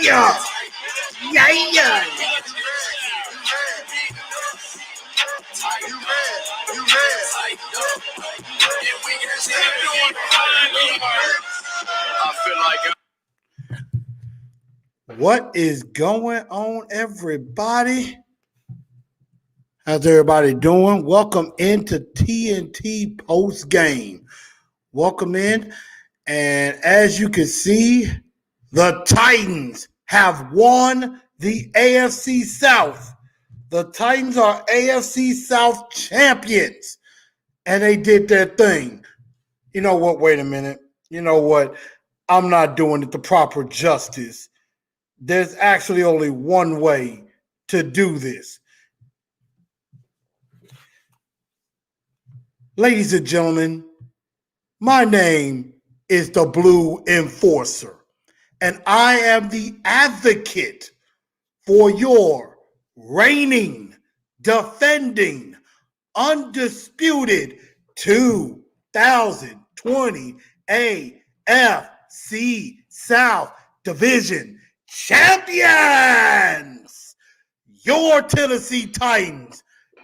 Yeah. What is going on, everybody? How's everybody doing? Welcome into TNT POSTGAME. Welcome in. And as you can see, the Titans have won the AFC South. The Titans are AFC South champions. And they did their thing. You know what? Wait a minute. You know what? I'm not doing it the proper justice. There's actually only one way to do this. Ladies and gentlemen, my name is the Blue Enforcer, and I am the advocate for your reigning, defending, undisputed 2020 AFC South Division champions. Your Tennessee Titans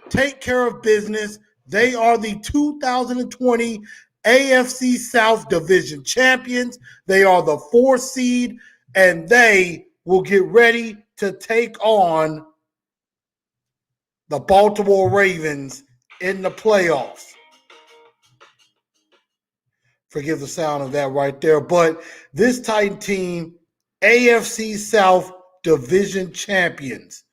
take care of business. They are the 2020 AFC South Division champions. They are the 4th seed, and they will get ready to take on the Baltimore Ravens in the playoffs. Forgive the sound of that right there. But this Titan team, AFC South Division champions.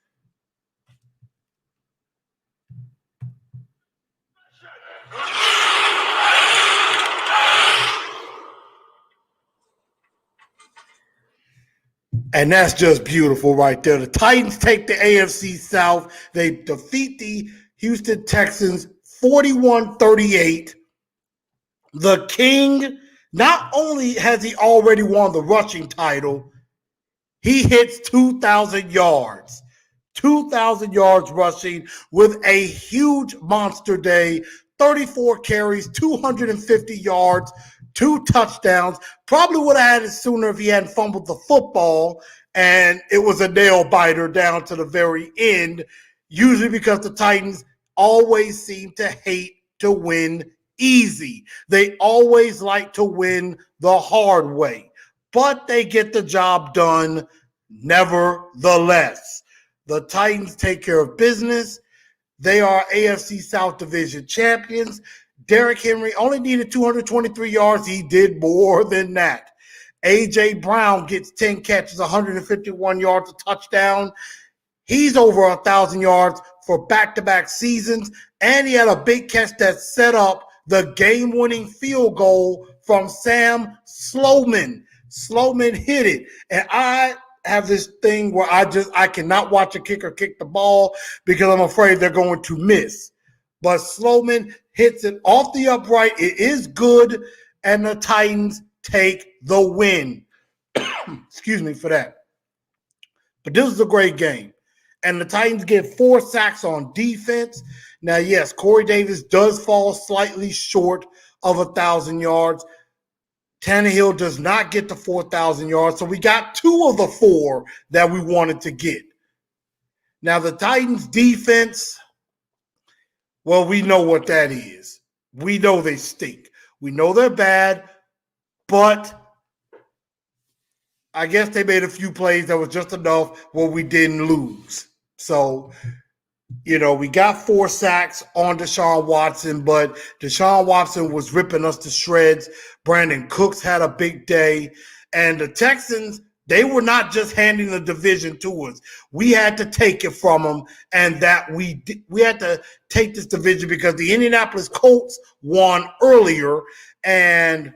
And that's just beautiful right there. The Titans take the AFC South. They defeat the Houston Texans 41-38. The King, not only has he already won the rushing title, he hits 2,000 yards. 2,000 yards rushing with a huge monster day. 34 carries, 250 yards, 2 touchdowns. Probably would have had it sooner if he hadn't fumbled the football, and it was a nail biter down to the very end, usually because the Titans always seem to hate to win easy. They always like to win the hard way, but they get the job done nevertheless. The Titans take care of business. They are AFC South Division champions. Derrick Henry only needed 223 yards. He did more than that. A.J. Brown gets 10 catches, 151 yards, a touchdown. He's over 1,000 yards for back-to-back seasons, and he had a big catch that set up the game-winning field goal from Sam Sloman. Sloman hit it, and I have this thing where I cannot watch a kicker kick the ball because I'm afraid they're going to miss. But Sloman hits it off the upright. It is good, and the Titans take the win. Excuse me for that. But this is a great game. And the Titans get 4 sacks on defense. Now, yes, Corey Davis does fall slightly short of 1,000 yards. Tannehill does not get to 4,000 yards, so we got 2 of the 4 that we wanted to get. Now, the Titans' defense, well, we know what that is. We know they stink. We know they're bad, but I guess they made a few plays that was just enough where we didn't lose. So, we got 4 sacks on Deshaun Watson, but Deshaun Watson was ripping us to shreds. Brandon Cooks had a big day. And the Texans, they were not just handing the division to us. We had to take it from them, and that we had to take this division because the Indianapolis Colts won earlier, and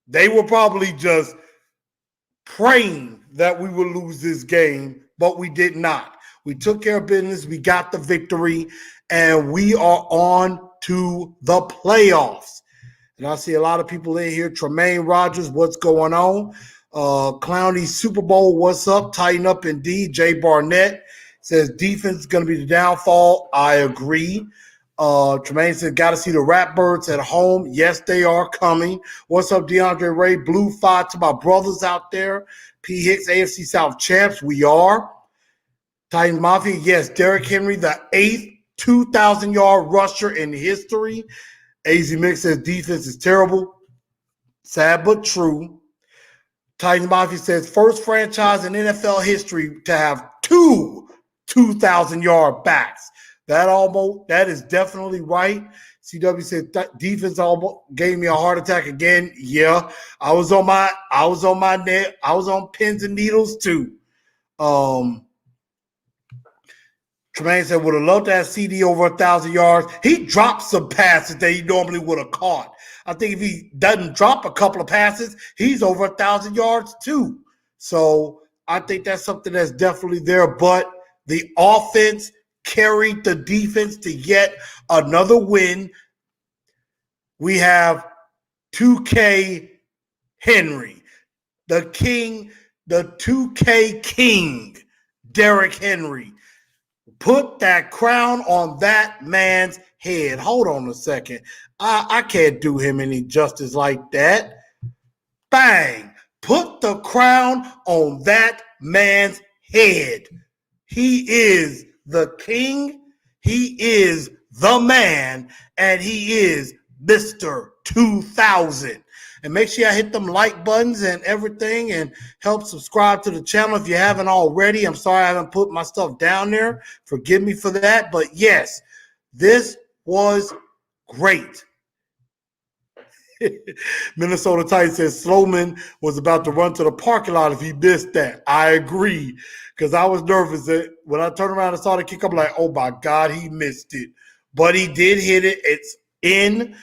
they were probably just praying that we would lose this game, but we did not. We took care of business. We got the victory, and we are on to the playoffs. And I see a lot of people in here. Tremaine Rogers, what's going on? Clowney Super Bowl, what's up? Tighten up indeed. Jay Barnett says defense is going to be the downfall. I agree. Tremaine said, got to see the Ratbirds at home. Yes, they are coming. What's up, DeAndre Ray? Blue 5 to my brothers out there. P. Hicks, AFC South champs. We are. Titans Mafia, yes. Derrick Henry, the 8th 2,000-yard rusher in history. AZ Mix says defense is terrible. Sad but true. Titans Mafia says first franchise in NFL history to have two 2,000-yard backs. That is definitely right. CW said defense almost gave me a heart attack again. Yeah, I was on pins and needles too. Tremaine said would have loved to have CD over 1,000 yards. He dropped some passes that he normally would have caught. I think if he doesn't drop a couple of passes, he's over 1,000 yards too. So I think that's something that's definitely there. But the offense carried the defense to yet another win. We have 2K Henry, the king, the 2K king, Derrick Henry. Put that crown on that man's head. Hold on a second. I can't do him any justice like that. Bang. Put the crown on that man's head. He is the king. He is the man. And he is Mr. 2000. And make sure you hit them like buttons and everything and help subscribe to the channel if you haven't already. I'm sorry I haven't put my stuff down there. Forgive me for that. But yes, this was great. Minnesota Titans says Sloman was about to run to the parking lot if he missed that. I agree, because I was nervous that when I turned around and saw the kick, I'm like, oh my God, he missed it. But he did hit it. It's in.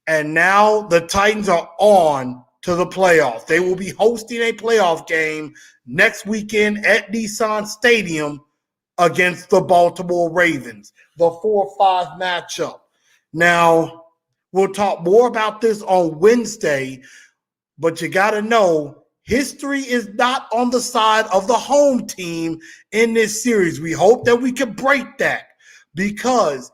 And now the Titans are on to the playoffs. They will be hosting a playoff game next weekend at Nissan Stadium against the Baltimore Ravens, the 4-5 matchup. Now, we'll talk more about this on Wednesday, but you got to know history is not on the side of the home team in this series. We hope that we can break that, because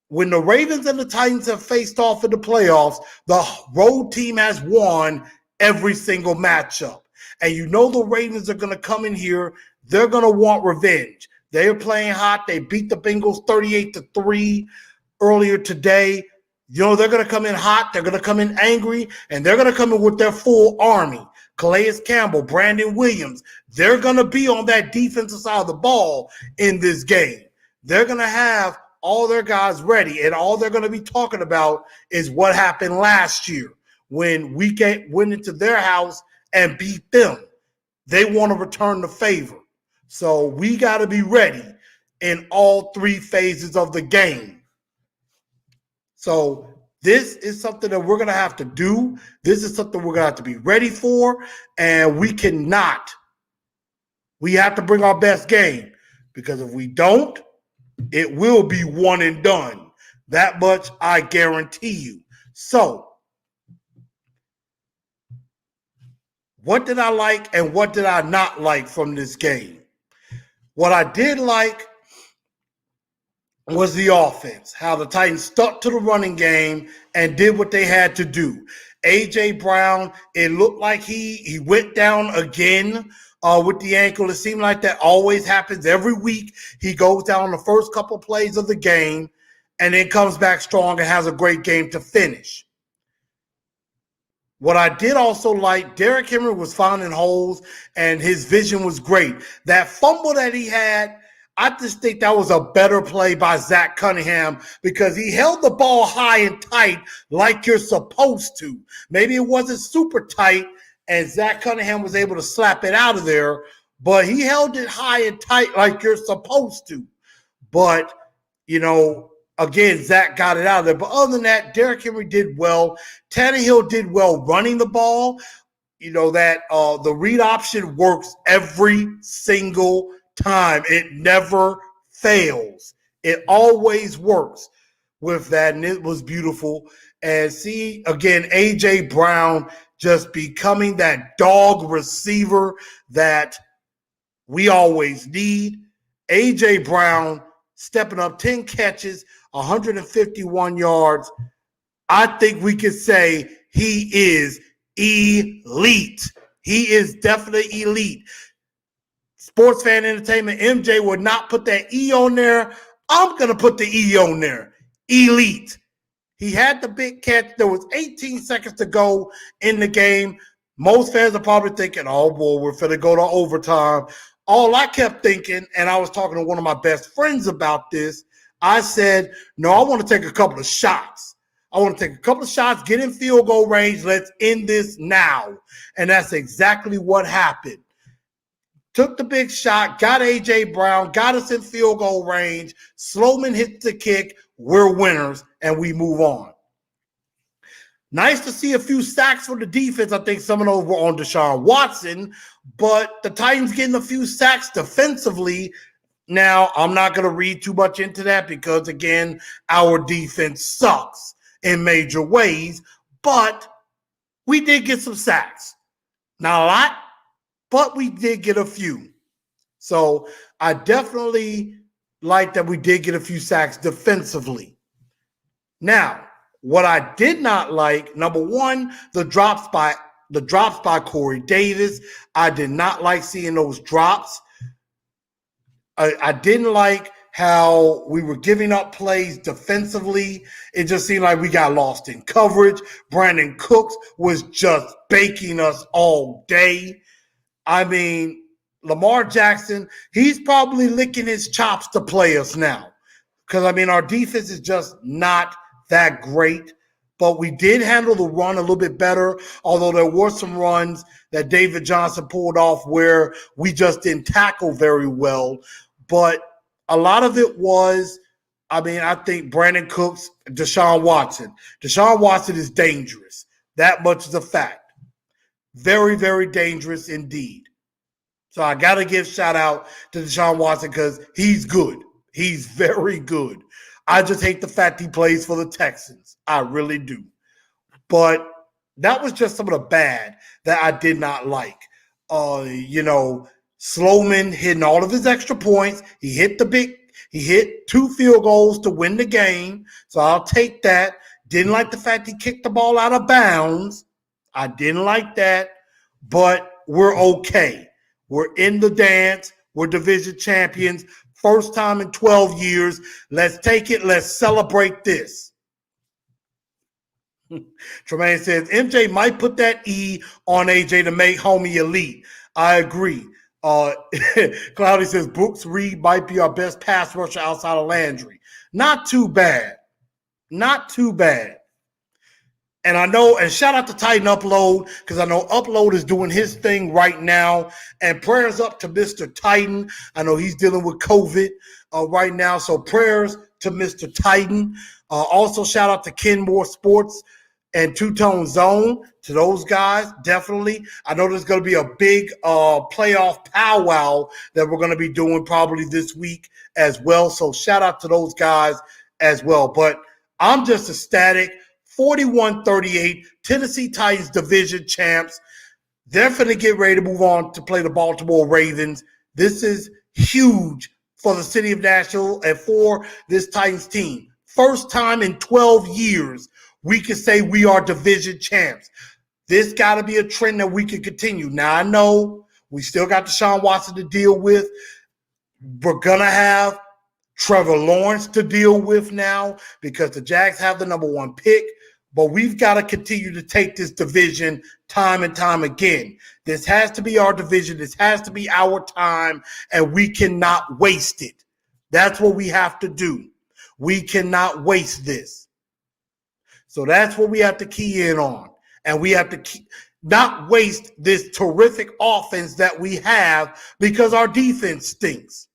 when the Ravens and the Titans have faced off in the playoffs, the road team has won every single matchup. And you know the Ravens are going to come in here. They're going to want revenge. They're playing hot. They beat the Bengals 38-3 earlier today. You know, they're going to come in hot. They're going to come in angry. And they're going to come in with their full army. Calais Campbell, Brandon Williams. They're going to be on that defensive side of the ball in this game. They're going to have all their guys ready, and all they're going to be talking about is what happened last year when we went into their house and beat them. They want to return the favor. So we got to be ready in all three phases of the game. So this is something that we're going to have to do. This is something we're going to have to be ready for, and we have to bring our best game, because if we don't, it will be one and done. That much I guarantee you. So, what did I like and what did I not like from this game? What I did like was the offense, how the Titans stuck to the running game and did what they had to do. A.J. Brown, it looked like he went down again with the ankle. It seemed like that always happens every week. He goes down the first couple plays of the game and then comes back strong and has a great game to finish. What I did also like, Derrick Henry was finding holes and his vision was great. That fumble that he had, I just think that was a better play by Zach Cunningham, because he held the ball high and tight like you're supposed to. Maybe it wasn't super tight, and Zach Cunningham was able to slap it out of there, but he held it high and tight like you're supposed to. But, you know, again, Zach got it out of there. But other than that, Derrick Henry did well. Tannehill did well running the ball. You know, that the read option works every single time. It never fails. It always works with that, and it was beautiful. and see, again, A.J. Brown just becoming that dog receiver that we always need. A.J. Brown stepping up 10 catches, 151 yards. I think we could say he is elite. He is definitely elite. Sports Fan Entertainment, MJ would not put that E on there. I'm going to put the E on there. Elite. He had the big catch. There was 18 seconds to go in the game. Most fans are probably thinking, oh, boy, we're going to go to overtime. All I kept thinking, and I was talking to one of my best friends about this, I said, no, I want to take a couple of shots. I want to take a couple of shots, get in field goal range. Let's end this now. And that's exactly what happened. Took the big shot, got A.J. Brown, got us in field goal range. Sloman hits the kick. We're winners, and we move on. Nice to see a few sacks for the defense. I think some of those were on Deshaun Watson, but the Titans getting a few sacks defensively. Now, I'm not going to read too much into that because, again, our defense sucks in major ways, but we did get some sacks. Not a lot, but we did get a few. So I definitely like that we did get a few sacks defensively. Now, what I did not like, number one, the drops by Corey Davis. I did not like seeing those drops. I didn't like how we were giving up plays defensively. It just seemed like we got lost in coverage. Brandon Cooks was just baking us all day. I mean, Lamar Jackson, he's probably licking his chops to play us now. Because, I mean, our defense is just not that great. But we did handle the run a little bit better, although there were some runs that David Johnson pulled off where we just didn't tackle very well. But a lot of it was, I mean, I think Brandon Cooks, Deshaun Watson. Deshaun Watson is dangerous. That much is a fact. Very, very dangerous indeed. So I got to give shout out to Deshaun Watson because he's good. He's very good. I just hate the fact he plays for the Texans. I really do. But that was just some of the bad that I did not like. Sloman hitting all of his extra points. He hit 2 field goals to win the game. So I'll take that. Didn't like the fact he kicked the ball out of bounds. I didn't like that. But we're okay. We're in the dance. We're division champions. First time in 12 years. Let's take it. Let's celebrate this. Tremaine says, MJ might put that E on AJ to make homie elite. I agree. Cloudy says, Brooks Reed might be our best pass rusher outside of Landry. Not too bad. Not too bad. And I know, and shout out to Titan Upload, because I know Upload is doing his thing right now. And prayers up to Mr. Titan. I know he's dealing with COVID right now. So prayers to Mr. Titan. Also, shout out to Kenmore Sports and Two Tone Zone. To those guys, definitely. I know there's going to be a big playoff powwow that we're going to be doing probably this week as well. So shout out to those guys as well. But I'm just ecstatic. 41-38, Tennessee Titans division champs. They're going to get ready to move on to play the Baltimore Ravens. This is huge for the city of Nashville and for this Titans team. First time in 12 years we can say we are division champs. This got to be a trend that we can continue. Now, I know we still got Deshaun Watson to deal with. We're going to have Trevor Lawrence to deal with now because the Jags have the number 1 pick. But we've got to continue to take this division time and time again. This has to be our division. This has to be our time, and we cannot waste it. That's what we have to do. We cannot waste this. So that's what we have to key in on. And we have to not waste this terrific offense that we have because our defense stinks.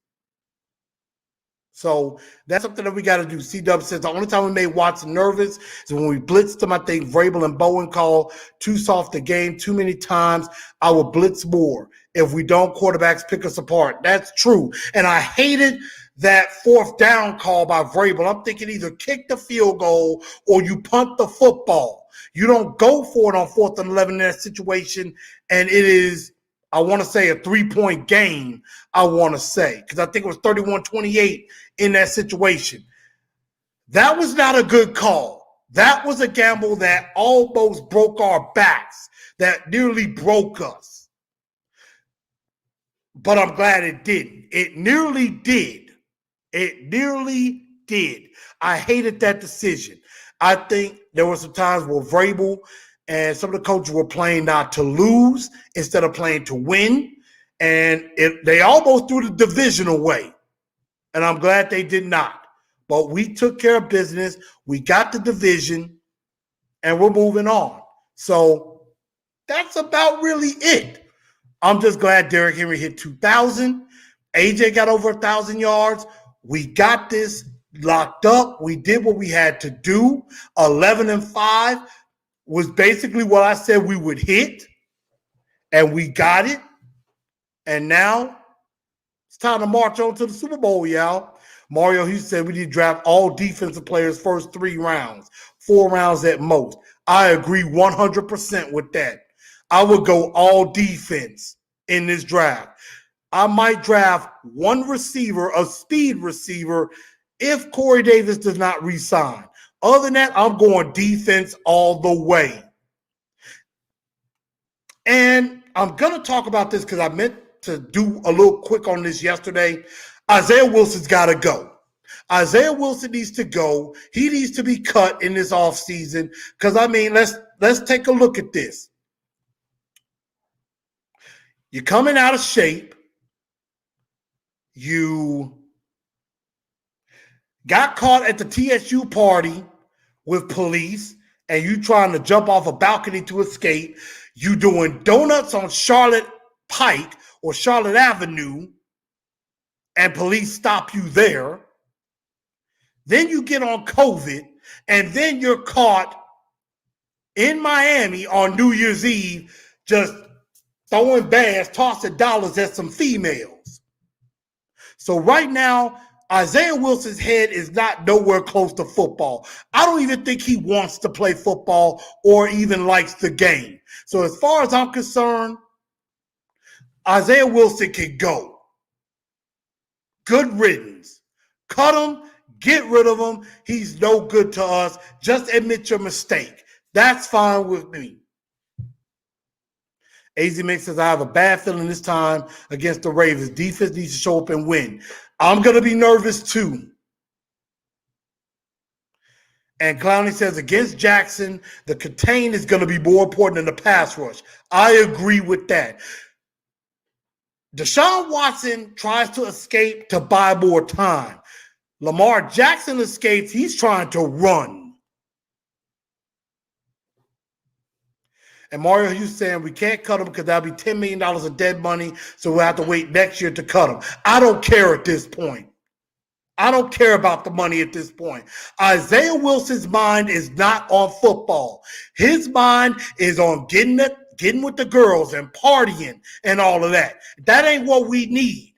So that's something that we got to do. C-Dub says the only time we made Watson nervous is when we blitzed him. I think Vrabel and Bowen call too soft the game too many times. I would blitz more. If we don't, quarterbacks pick us apart. That's true. And I hated that fourth down call by Vrabel. I'm thinking either kick the field goal or you punt the football. You don't go for it on 4th and 11 in that situation, and it is, I want to say, a 3-point game, I want to say, because I think it was 31-28 in that situation. That was not a good call. That was a gamble that almost broke our backs, that nearly broke us. But I'm glad it didn't. It nearly did. It nearly did. I hated that decision. I think there were some times where Vrabel and some of the coaches were playing not to lose instead of playing to win. And they almost threw the division away. And I'm glad they did not. But we took care of business. We got the division. And we're moving on. So that's about really it. I'm just glad Derrick Henry hit 2,000. AJ got over 1,000 yards. We got this locked up. We did what we had to do. 11-5 was basically what I said we would hit, and we got it. And now it's time to march on to the Super Bowl, y'all. Mario Hughes said we need to draft all defensive players first 3 rounds, 4 rounds at most. I agree 100% with that. I would go all defense in this draft. I might draft one receiver, a speed receiver, if Corey Davis does not re-sign. Other than that, I'm going defense all the way. And I'm going to talk about this because I meant to do a little quick on this yesterday. Isaiah Wilson's got to go. Isaiah Wilson needs to go. He needs to be cut in this offseason because, I mean, let's take a look at this. You're coming out of shape. You got caught at the TSU party with police, and you trying to jump off a balcony to escape. You doing donuts on Charlotte Pike or Charlotte Avenue, and police stop you there. Then you get on COVID, and then you're caught in Miami on New Year's Eve just throwing bags, tossing dollars at some females. So right now, Isaiah Wilson's head is not nowhere close to football. I don't even think he wants to play football or even likes the game. So as far as I'm concerned, Isaiah Wilson can go. Good riddance. Cut him, get rid of him. He's no good to us. Just admit your mistake. That's fine with me. AZ Mix says, I have a bad feeling this time against the Ravens. Defense needs to show up and win. I'm going to be nervous too. And Clowney says, against Jackson, the contain is going to be more important than the pass rush. I agree with that. Deshaun Watson tries to escape to buy more time. Lamar Jackson escapes. He's trying to run. And Mario Hughes saying we can't cut him because that'll be $10 million of dead money, so we'll have to wait next year to cut him. I don't care at this point. I don't care about the money at this point. Isaiah Wilson's mind is not on football. His mind is on getting with the girls and partying and all of that. That ain't what we need.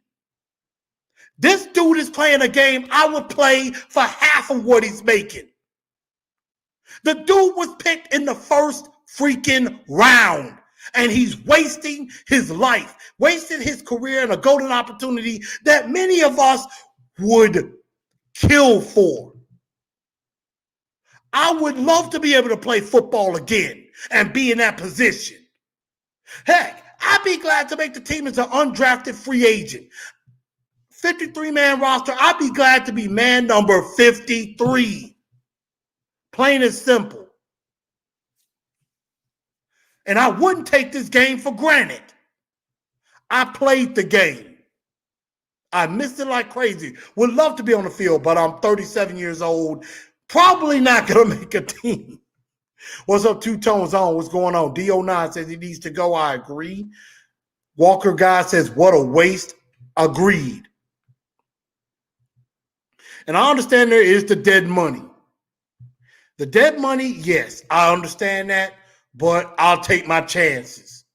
This dude is playing a game I would play for half of what he's making. The dude was picked in the first freaking round, and he's wasting his life, wasting his career and a golden opportunity that many of us would kill for. I would love to be able to play football again and be in that position. Heck, I'd be glad to make the team as an undrafted free agent. 53-man roster, I'd be glad to be man number 53. Plain and simple. And I wouldn't take this game for granted. I played the game. I missed it like crazy. Would love to be on the field, but I'm 37 years old. Probably not going to make a team. What's up, Two Tones On? What's going on? D09 says he needs to go. I agree. Walker Guy says, what a waste. Agreed. And I understand there is the dead money. The dead money, yes, I understand that, but I'll take my chances.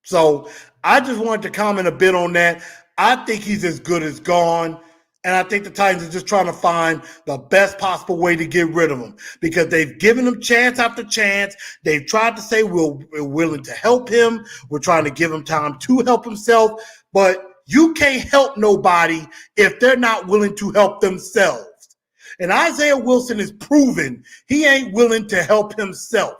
So I just wanted to comment a bit on that. I think he's as good as gone. And I think the Titans are just trying to find the best possible way to get rid of him because they've given him chance after chance. They've tried to say we're willing to help him. We're trying to give him time to help himself. But you can't help nobody if they're not willing to help themselves. And Isaiah Wilson is proven he ain't willing to help himself.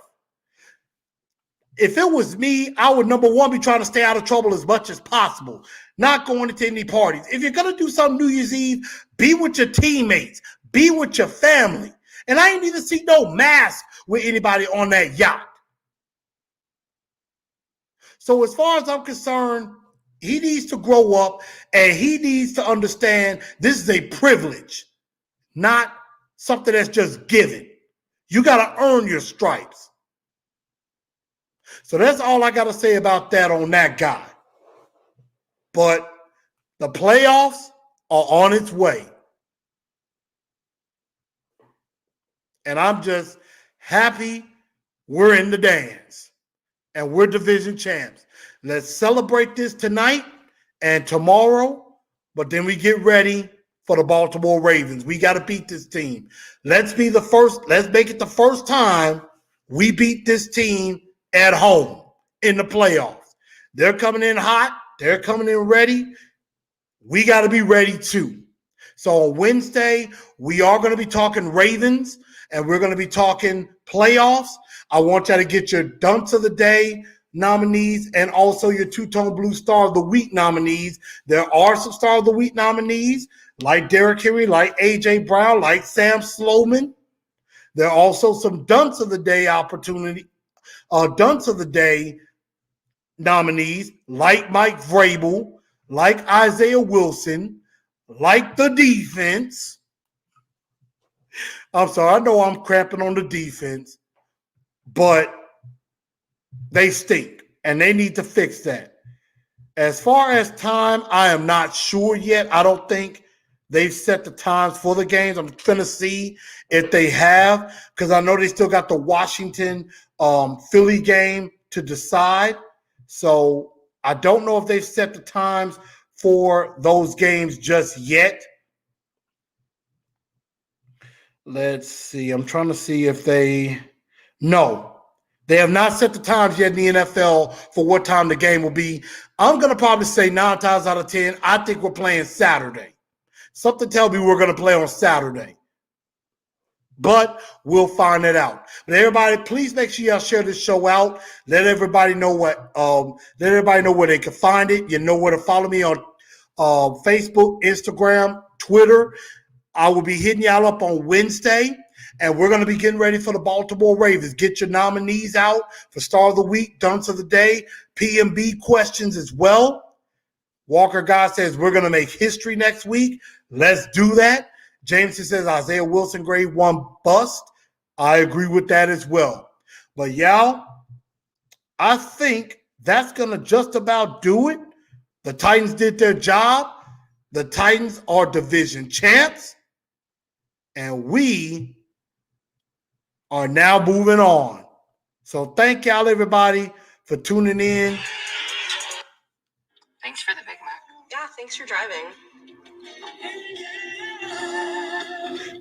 If it was me, I would, number one, be trying to stay out of trouble as much as possible. Not going to any parties. If you're going to do something New Year's Eve, be with your teammates. Be with your family. And I ain't even see no mask with anybody on that yacht. So as far as I'm concerned, he needs to grow up and he needs to understand this is a privilege, not something that's just given. You got to earn your stripes. So that's all I got to say about that on that guy. But the playoffs are on its way. And I'm just happy we're in the dance. And we're division champs. Let's celebrate this tonight and tomorrow. But then we get ready for the Baltimore Ravens. We got to beat this team. Let's be the first. Let's make it the first time we beat this team at home in the playoffs. They're coming in hot. They're coming in ready. We got to be ready too. So on Wednesday, we are going to be talking Ravens and we're going to be talking playoffs. I want y'all to get your Dunks of the Day nominees and also your Two-Tone Blue Star of the Week nominees. There are some Star of the Week nominees like Derrick Henry, like A.J. Brown, like Sam Sloman. There are also some Dunks of the Day Dunks of the Day nominees like Mike Vrabel, like Isaiah Wilson, like the defense. I'm sorry, I know I'm crapping on the defense, but they stink, and they need to fix that. As far as time, I am not sure yet. I don't think they've set the times for the games. I'm going to see if they have, because I know they still got the Washington Philly game to decide. So I don't know if they've set the times for those games just yet. Let's see. I'm trying to see if no, they have not set the times yet in the NFL for what time the game will be. I'm going to probably say 9 times out of 10, I think we're playing Saturday. Something tells me we're going to play on Saturday. But we'll find it out. But everybody, please make sure y'all share this show out. Let everybody know where they can find it. You know where to follow me on Facebook, Instagram, Twitter. I will be hitting y'all up on Wednesday, and we're going to be getting ready for the Baltimore Ravens. Get your nominees out for Star of the Week, Dunks of the Day, PMB questions as well. Walker God says we're going to make history next week. Let's do that. Jameson says Isaiah Wilson grade 1 bust. I agree with that as well. But y'all, I think that's going to just about do it. The Titans did their job. The Titans are division champs. And we are now moving on. So thank y'all, everybody, for tuning in. Thanks for the Big Mac. Yeah, thanks for driving.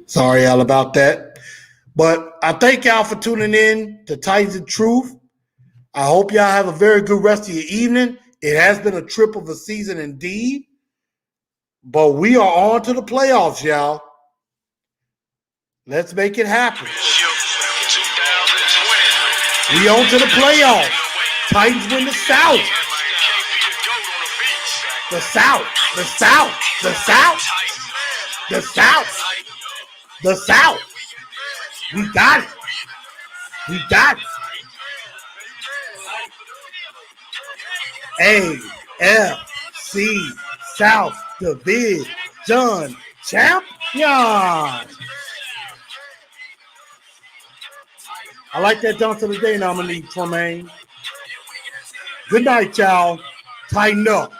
Sorry, y'all, about that. But I thank y'all for tuning in to Titans and Truth. I hope y'all have a very good rest of your evening. It has been a trip of a season indeed. But we are on to the playoffs, y'all. Let's make it happen. We on to the playoffs. Titans win the South. The South. The South. The South. The South. The South. We got it. We got it. AFC South Division Champion. I like that Dunks of the Day nominee, Tremaine. Good night, y'all. Tighten up.